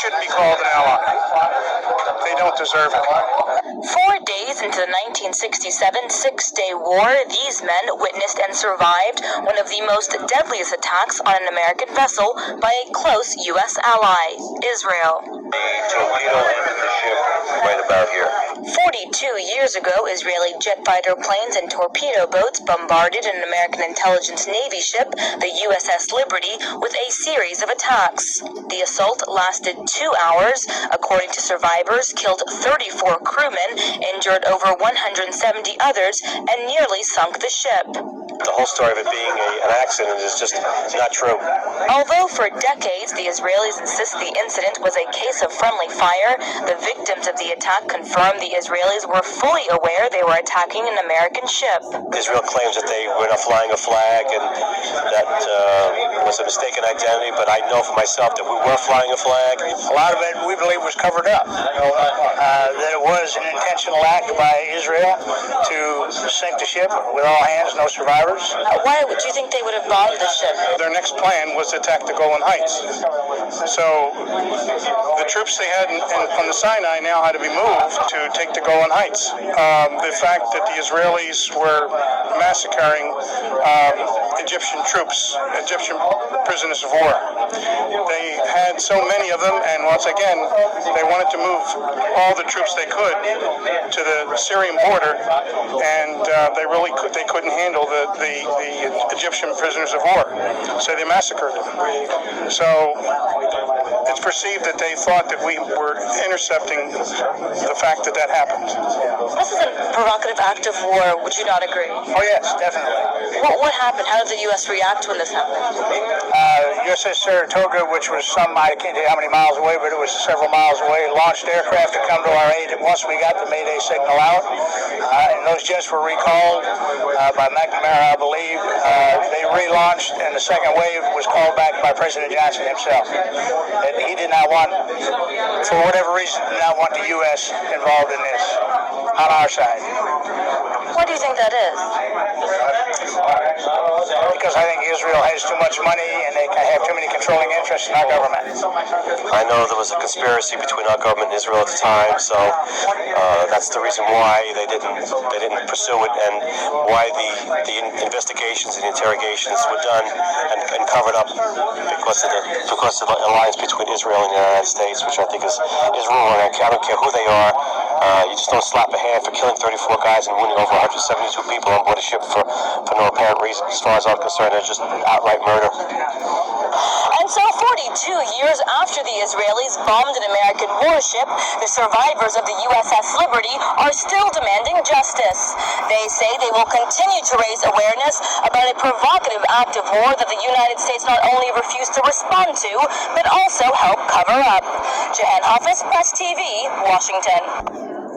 shouldn't be called an ally. They don't deserve it. 4 days into the 1967 Six-Day War, these men witnessed and survived one of the most deadliest attacks on an American vessel by a close U.S. ally, Israel. The torpedo ended the ship right about here. 42 years ago, Israeli jet fighter planes and torpedo boats bombarded an American intelligence Navy ship, the USS Liberty, with a series of attacks. The assault lasted 2 hours. According to survivors, killed 34 crewmen, injured over 170 others, and nearly sunk the ship. The whole story of it being an accident is just not true. Although for decades the Israelis insist the incident was a case of friendly fire, the victims of the attack confirmed the Israelis were fully aware they were attacking an American ship. Israel claims that they were not flying a flag and that was a mistaken identity, but I know for myself that we were flying a flag. A lot of it we believe was covered up. That it was an intentional act by Israel to sink the ship with all hands, no survivors. Why do you think they would have bombed the ship? Their next plan was to attack the Golan Heights. So the troops they had on the Sinai now had to be moved to take the Golan Heights. The fact that the Israelis were massacring Egyptian troops, Egyptian prisoners of war. They had so many of them, and once again, they wanted to move all the troops they could to the Syrian border, and they couldn't handle the Egyptian prisoners of war, so they massacred them. So it's perceived that they thought that we were intercepting the fact that happened. This is a provocative act of war. Would you not agree? Oh yes, definitely. What happened? How did the U.S. react when this happened? USS Saratoga, which was I can't tell you how many miles away, but it was several miles away, launched aircraft to come to our aid once we got the Mayday signal out. And those jets were recalled by McNamara, I believe. They relaunched, and the second wave was called back by President Johnson himself. And he did not want, for whatever reason, did not want the U.S. involved in this on our side. Why do you think that is? Because I think Israel has too much money and they have too many controlling interests in our government. I know there was a conspiracy between our government and Israel at the time, so that's the reason why they didn't pursue it, and why the investigations and interrogations were done and covered up because of the alliance between Israel and the United States, which I think is wrong. I don't care who they are. You just don't slap a hand for killing 34 guys and wounding over 172 people on board a ship for no apparent reason. As far as I'm concerned, it's just outright murder. And so 42 years after the Israelis bombed an American warship, the survivors of the USS Liberty are still demanding justice. They say they will continue to raise awareness about a provocative act of war that the United States not only refused to respond to, but also help cover up. Jahan Hafiz, Press TV, Washington.